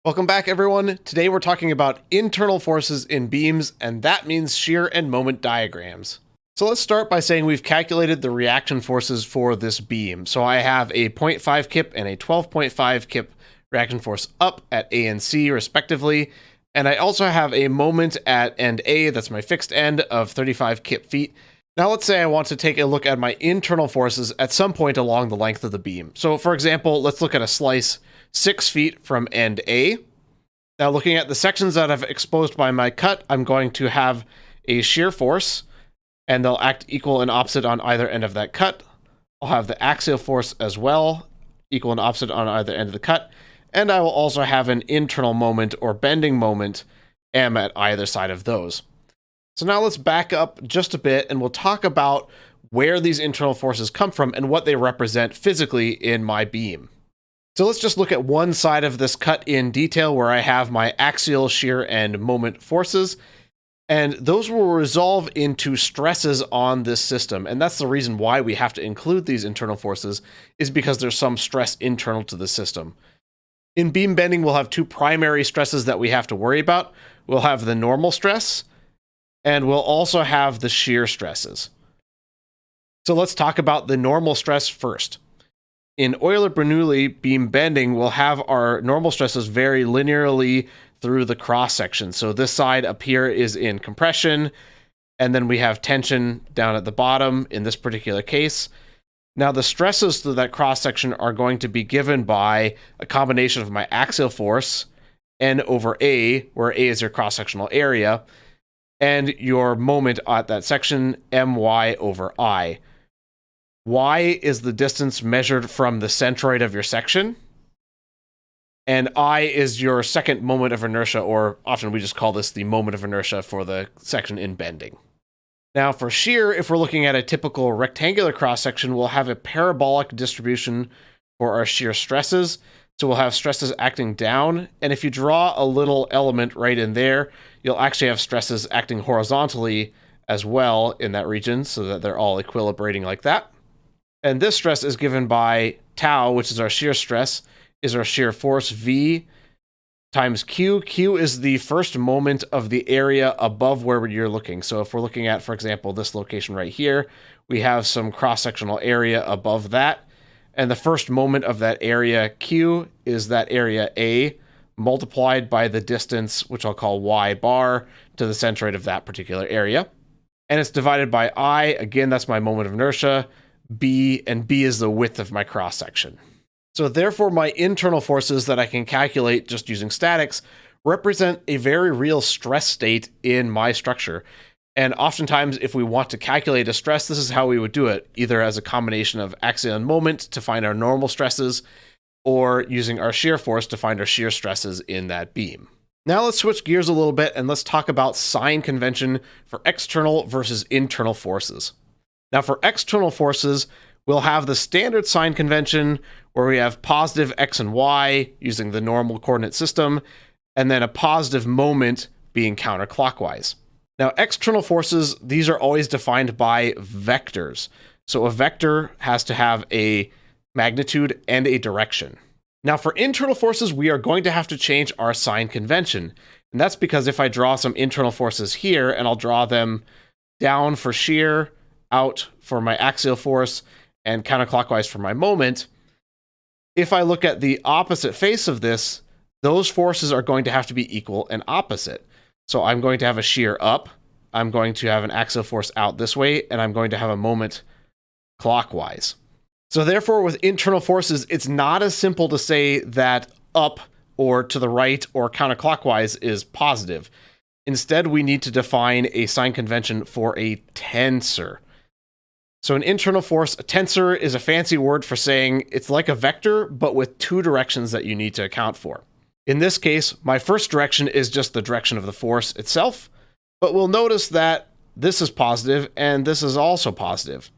Welcome back, everyone. Today we're talking about internal forces in beams, and that means shear and moment diagrams. So let's start by saying we've calculated the reaction forces for this beam. So I have a 0.5 kip and a 12.5 kip reaction force up at A and C respectively, and I also have a moment at end A, that's my fixed end, of 35 kip feet. Now let's say I want to take a look at my internal forces at some point along the length of the beam. So for example, let's look at a slice 6 feet from end A. Now looking at the sections that I've exposed by my cut, I'm going to have a shear force, and they'll act equal and opposite on either end of that cut. I'll have the axial force as well, equal and opposite on either end of the cut, and I will also have an internal moment or bending moment, M, at either side of those. So now let's back up just a bit and we'll talk about where these internal forces come from and what they represent physically in my beam. So let's just look at one side of this cut in detail where I have my axial, shear, and moment forces, and those will resolve into stresses on this system. And that's the reason why we have to include these internal forces, is because there's some stress internal to the system. In beam bending, we'll have two primary stresses that we have to worry about. We'll have the normal stress, and we'll also have the shear stresses. So let's talk about the normal stress first. In Euler-Bernoulli beam bending, we'll have our normal stresses vary linearly through the cross section. So this side up here is in compression, and then we have tension down at the bottom in this particular case. Now the stresses to that cross section are going to be given by a combination of my axial force, N over A, where A is your cross-sectional area, and your moment at that section, My over I. Y is the distance measured from the centroid of your section, and I is your second moment of inertia, or often we just call this the moment of inertia for the section in bending. Now for shear, if we're looking at a typical rectangular cross-section, we'll have a parabolic distribution for our shear stresses. So we'll have stresses acting down, and if you draw a little element right in there, you'll actually have stresses acting horizontally as well in that region, so that they're all equilibrating like that. And this stress is given by tau, which is our shear stress, is our shear force, V, times Q. Q is the first moment of the area above where you're looking. So if we're looking at, for example, this location right here, we have some cross-sectional area above that. And the first moment of that area, Q, is that area A, multiplied by the distance, which I'll call Y bar, to the centroid of that particular area. And it's divided by I, again, that's my moment of inertia, B, and B is the width of my cross-section. So therefore, my internal forces that I can calculate just using statics represent a very real stress state in my structure. And oftentimes, if we want to calculate a stress, this is how we would do it, either as a combination of axial and moment to find our normal stresses, or using our shear force to find our shear stresses in that beam. Now let's switch gears a little bit and let's talk about sign convention for external versus internal forces. Now for external forces, we'll have the standard sign convention where we have positive x and y using the normal coordinate system, and then a positive moment being counterclockwise. Now external forces, these are always defined by vectors. So a vector has to have a magnitude and a direction. Now for internal forces, we are going to have to change our sign convention. And that's because if I draw some internal forces here, and I'll draw them down for shear, out for my axial force, and counterclockwise for my moment, if I look at the opposite face of this, those forces are going to have to be equal and opposite. So I'm going to have a shear up, I'm going to have an axial force out this way, and I'm going to have a moment clockwise. So therefore, with internal forces, it's not as simple to say that up or to the right or counterclockwise is positive. Instead, we need to define a sign convention for a tensor. So an internal force, a tensor, is a fancy word for saying it's like a vector, but with two directions that you need to account for. In this case, my first direction is just the direction of the force itself, but we'll notice that this is positive and this is also positive.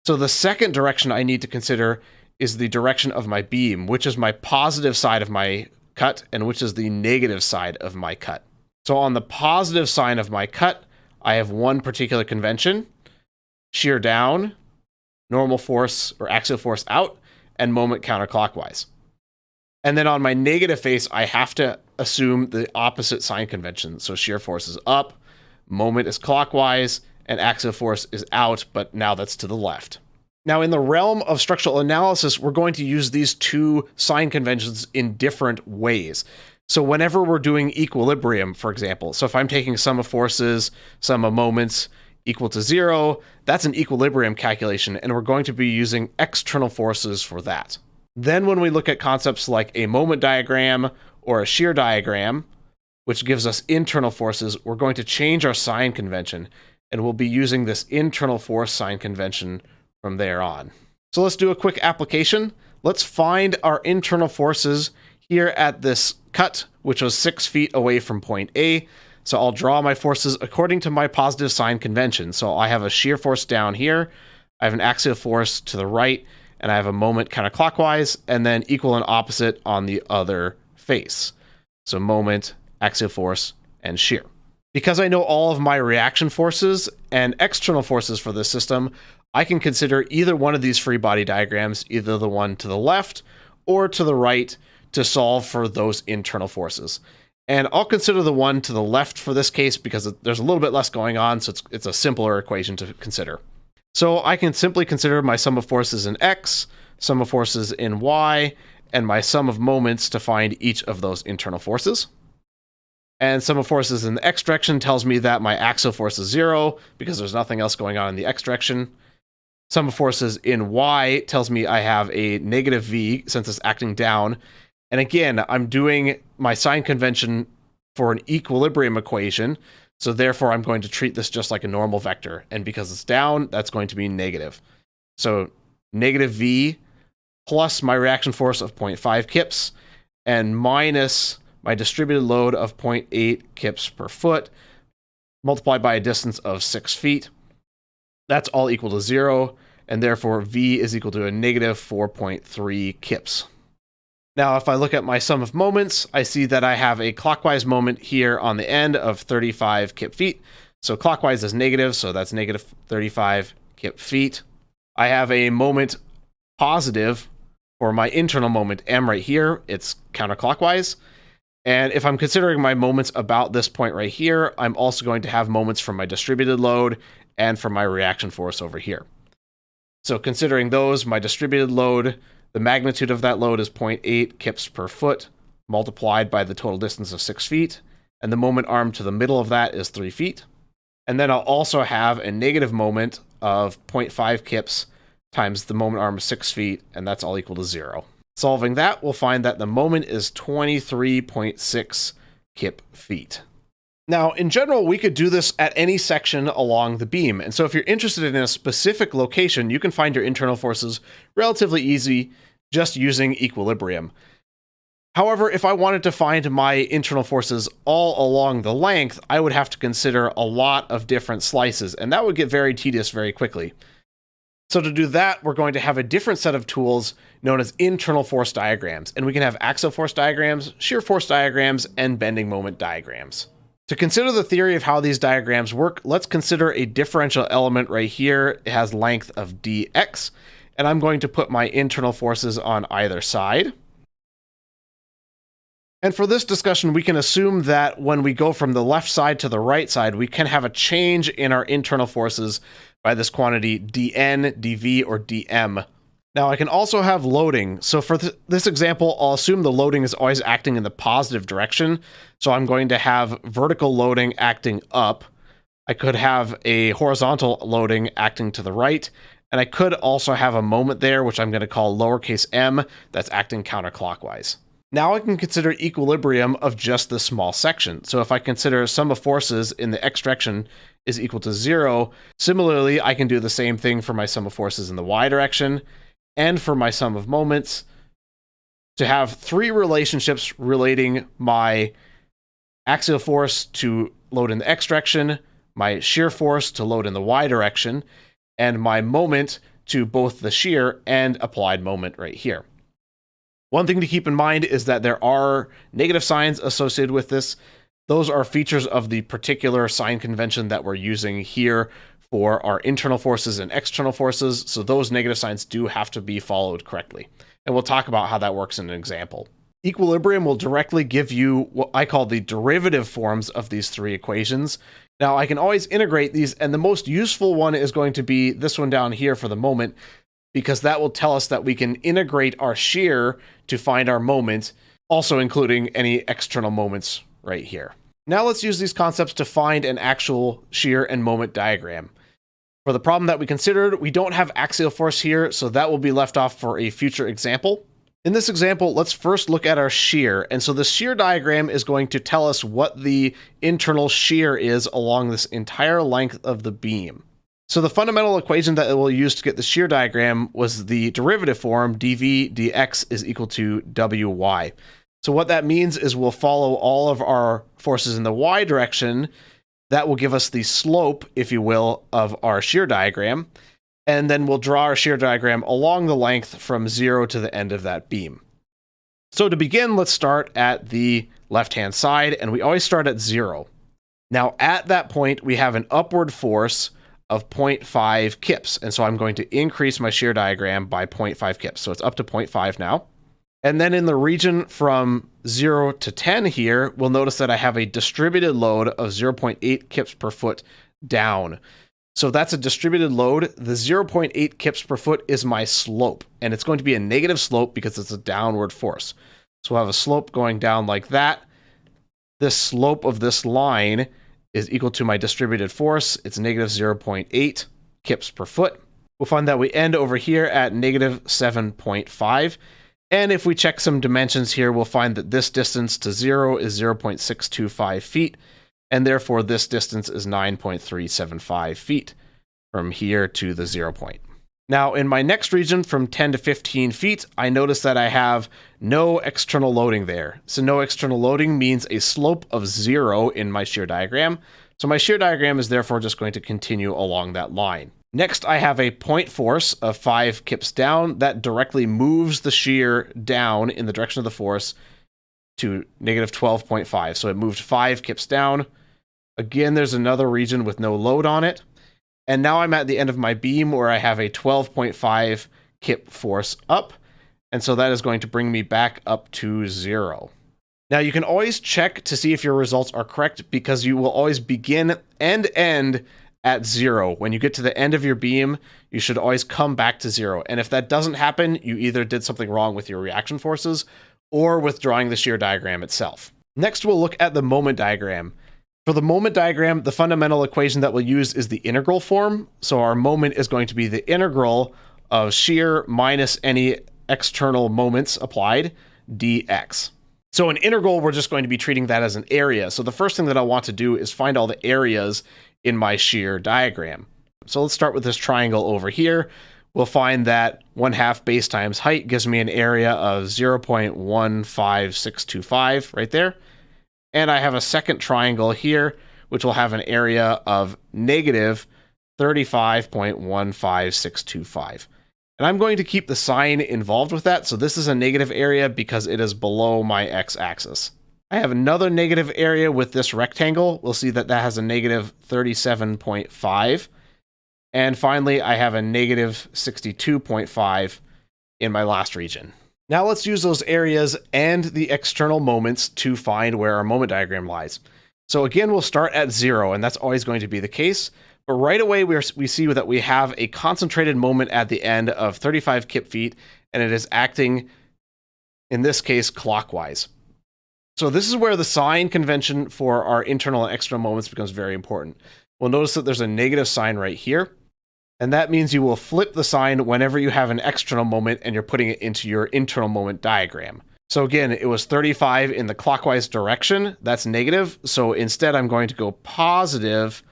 So the second direction I need to consider is the direction of my beam, which is my positive side of my cut and which is the negative side of my cut. So on the positive side of my cut, I have one particular convention: shear down, normal force or axial force out, and moment counterclockwise. And then on my negative face, I have to assume the opposite sign convention. So shear force is up, moment is clockwise, and axial force is out, but now that's to the left. Now, in the realm of structural analysis, we're going to use these two sign conventions in different ways. So whenever we're doing equilibrium, for example, so if I'm taking sum of forces, sum of moments equal to 0, that's an equilibrium calculation, and we're going to be using external forces for that. Then when we look at concepts like a moment diagram or a shear diagram, which gives us internal forces, we're going to change our sign convention, and we'll be using this internal force sign convention from there on. So let's do a quick application. Let's find our internal forces here at this cut, which was 6 feet away from point A. So I'll draw my forces according to my positive sign convention. So I have a shear force down here, I have an axial force to the right, and I have a moment counterclockwise, and then equal and opposite on the other face. So moment, axial force, and shear. Because I know all of my reaction forces and external forces for this system, I can consider either one of these free body diagrams, either the one to the left or to the right, to solve for those internal forces. And I'll consider the one to the left for this case because there's a little bit less going on, so it's a simpler equation to consider. So I can simply consider my sum of forces in X, sum of forces in Y, and my sum of moments to find each of those internal forces. And sum of forces in the X direction tells me that my axial force is 0 because there's nothing else going on in the X direction. Sum of forces in Y tells me I have a negative V since it's acting down. And again, I'm doing my sign convention for an equilibrium equation, so therefore I'm going to treat this just like a normal vector. And because it's down, that's going to be negative. So negative V plus my reaction force of 0.5 kips and minus my distributed load of 0.8 kips per foot multiplied by a distance of 6 feet. That's all equal to 0, and therefore V is equal to a negative 4.3 kips. Now, if I look at my sum of moments, I see that I have a clockwise moment here on the end of 35 kip feet. So clockwise is negative, so that's negative 35 kip feet. I have a moment positive for my internal moment M right here. It's counterclockwise. And if I'm considering my moments about this point right here, I'm also going to have moments from my distributed load and from my reaction force over here. So considering those, my distributed load, the magnitude of that load is 0.8 kips per foot multiplied by the total distance of 6 feet. And the moment arm to the middle of that is 3 feet. And then I'll also have a negative moment of 0.5 kips times the moment arm of 6 feet, and that's all equal to 0. Solving that, we'll find that the moment is 23.6 kip feet. Now, in general, we could do this at any section along the beam. And so if you're interested in a specific location, you can find your internal forces relatively easy just using equilibrium. However, if I wanted to find my internal forces all along the length, I would have to consider a lot of different slices, and that would get very tedious very quickly. So to do that, we're going to have a different set of tools known as internal force diagrams, and we can have axial force diagrams, shear force diagrams, and bending moment diagrams. To consider the theory of how these diagrams work, let's consider a differential element right here. It has length of dx, and I'm going to put my internal forces on either side. And for this discussion, we can assume that when we go from the left side to the right side, we can have a change in our internal forces by this quantity dn, dv, or dm. Now I can also have loading. So for this example, I'll assume the loading is always acting in the positive direction. So I'm going to have vertical loading acting up. I could have a horizontal loading acting to the right. And I could also have a moment there, which I'm going to call lowercase m, that's acting counterclockwise. Now I can consider equilibrium of just this small section. So if I consider sum of forces in the x direction is equal to 0, similarly, I can do the same thing for my sum of forces in the y direction and for my sum of moments to have three relationships relating my axial force to load in the x direction, my shear force to load in the y direction, and my moment to both the shear and applied moment right here. One thing to keep in mind is that there are negative signs associated with this. Those are features of the particular sign convention that we're using here for our internal forces and external forces, so those negative signs do have to be followed correctly. And we'll talk about how that works in an example. Equilibrium will directly give you what I call the derivative forms of these three equations. Now, I can always integrate these, and the most useful one is going to be this one down here for the moment, because that will tell us that we can integrate our shear to find our moment, also including any external moments right here. Now let's use these concepts to find an actual shear and moment diagram. For the problem that we considered, we don't have axial force here, so that will be left off for a future example. In this example, let's first look at our shear. And so the shear diagram is going to tell us what the internal shear is along this entire length of the beam. So the fundamental equation that we'll use to get the shear diagram was the derivative form dv dx is equal to wy. So what that means is we'll follow all of our forces in the y direction. That will give us the slope, if you will, of our shear diagram. And then we'll draw our shear diagram along the length from 0 to the end of that beam. So to begin, let's start at the left-hand side, and we always start at 0. Now at that point, we have an upward force of 0.5 kips, and so I'm going to increase my shear diagram by 0.5 kips. So it's up to 0.5 now. And then in the region from 0 to 10 here, we'll notice that I have a distributed load of 0.8 kips per foot down. So that's a distributed load. The 0.8 kips per foot is my slope, and it's going to be a negative slope because it's a downward force. So we'll have a slope going down like that. This slope of this line is equal to my distributed force. It's negative 0.8 kips per foot. We'll find that we end over here at negative 7.5. And if we check some dimensions here, we'll find that this distance to 0 is 0.625 feet. And therefore, this distance is 9.375 feet from here to the 0 point. Now, in my next region from 10 to 15 feet, I notice that I have no external loading there. So no external loading means a slope of 0 in my shear diagram. So my shear diagram is therefore just going to continue along that line. Next, I have a point force of 5 kips down that directly moves the shear down in the direction of the force to negative 12.5. So it moved 5 kips down. Again, there's another region with no load on it. And now I'm at the end of my beam where I have a 12.5 kip force up. And so that is going to bring me back up to 0. Now you can always check to see if your results are correct because you will always begin and end at 0. When you get to the end of your beam, you should always come back to 0. And if that doesn't happen, you either did something wrong with your reaction forces or with drawing the shear diagram itself. Next, we'll look at the moment diagram. For the moment diagram, the fundamental equation that we'll use is the integral form. So our moment is going to be the integral of shear minus any external moments applied, dx. So an integral, we're just going to be treating that as an area. So the first thing that I want to do is find all the areas in my shear diagram. So let's start with this triangle over here. We'll find that 1/2 base times height gives me an area of 0.15625 right there. And I have a second triangle here, which will have an area of negative 35.15625. And I'm going to keep the sign involved with that. So this is a negative area because it is below my x-axis. I have another negative area with this rectangle. We'll see that that has a negative 37.5. And finally, I have a negative 62.5 in my last region. Now let's use those areas and the external moments to find where our moment diagram lies. So again, we'll start at 0, and that's always going to be the case. But right away, we see that we have a concentrated moment at the end of 35 kip feet, and it is acting, in this case, clockwise. So this is where the sign convention for our internal and external moments becomes very important. We'll notice that there's a negative sign right here. And that means you will flip the sign whenever you have an external moment and you're putting it into your internal moment diagram. So again, it was 35 in the clockwise direction. That's negative. So instead, I'm going to go positive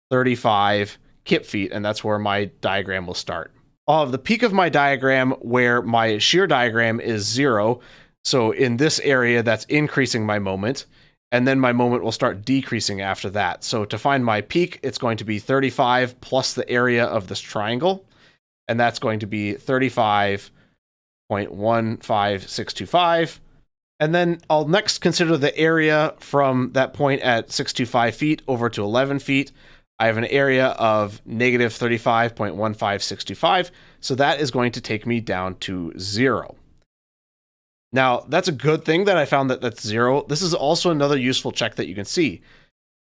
35 kip feet, and that's where my diagram will start. I'll have the peak of my diagram where my shear diagram is 0. So in this area, that's increasing my moment. And then my moment will start decreasing after that. So to find my peak, it's going to be 35 plus the area of this triangle. And that's going to be 35.15625. And then I'll next consider the area from that point at 625 feet over to 11 feet. I have an area of negative 35.15625. So that is going to take me down to 0. Now, that's a good thing that I found that that's 0. This is also another useful check that you can see.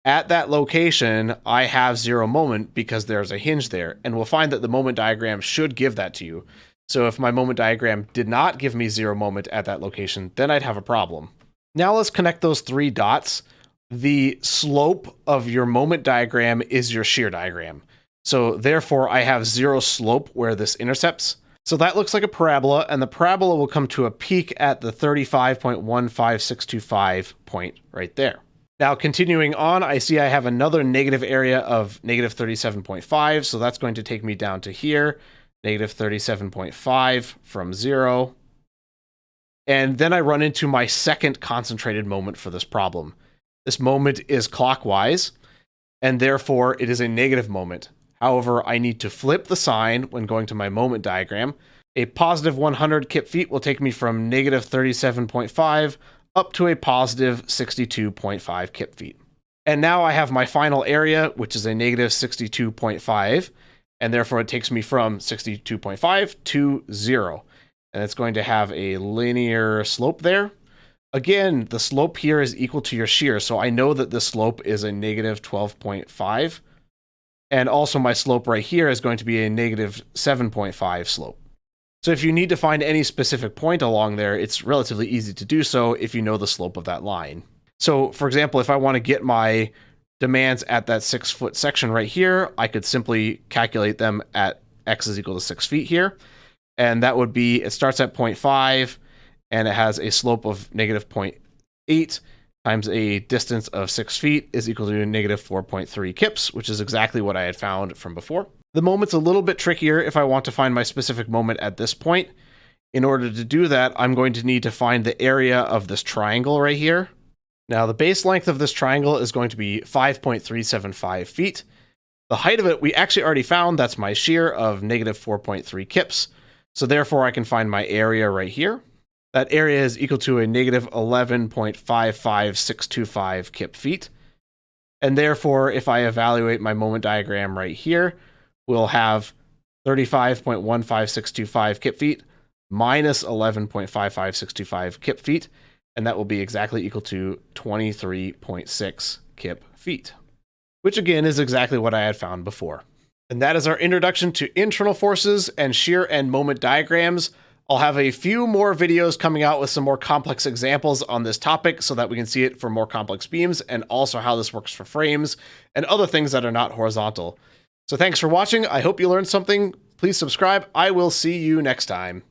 At that location, I have 0 moment because there's a hinge there, and we'll find that the moment diagram should give that to you. So if my moment diagram did not give me 0 moment at that location, then I'd have a problem. Now let's connect those 3 dots. The slope of your moment diagram is your shear diagram. So therefore, I have 0 slope where this intercepts. So that looks like a parabola, and the parabola will come to a peak at the 35.15625 point right there. Now, continuing on, I see I have another negative area of negative 37.5, so that's going to take me down to here, negative 37.5 from 0. And then I run into my second concentrated moment for this problem. This moment is clockwise, and therefore it is a negative moment. However, I need to flip the sign when going to my moment diagram. A positive 100 kip feet will take me from negative 37.5 up to a positive 62.5 kip feet. And now I have my final area, which is a negative 62.5, and therefore it takes me from 62.5 to 0. And it's going to have a linear slope there. Again, the slope here is equal to your shear, so I know that the slope is a negative 12.5. And also my slope right here is going to be a negative 7.5 slope. So if you need to find any specific point along there, it's relatively easy to do so if you know the slope of that line. So for example, if I want to get my demands at that 6-foot section right here, I could simply calculate them at x is equal to 6 feet here. And that would be, it starts at 0.5 and it has a slope of negative 0.8 times a distance of 6 feet is equal to negative 4.3 kips, which is exactly what I had found from before. The moment's a little bit trickier if I want to find my specific moment at this point. In order to do that, I'm going to need to find the area of this triangle right here. Now, the base length of this triangle is going to be 5.375 feet. The height of it, we actually already found, that's my shear of negative 4.3 kips. So therefore, I can find my area right here. That area is equal to a negative 11.55625 kip feet. And therefore, if I evaluate my moment diagram right here, we'll have 35.15625 kip feet minus 11.55625 kip feet. And that will be exactly equal to 23.6 kip feet, which again is exactly what I had found before. And that is our introduction to internal forces and shear and moment diagrams. I'll have a few more videos coming out with some more complex examples on this topic so that we can see it for more complex beams and also how this works for frames and other things that are not horizontal. So thanks for watching. I hope you learned something. Please subscribe. I will see you next time.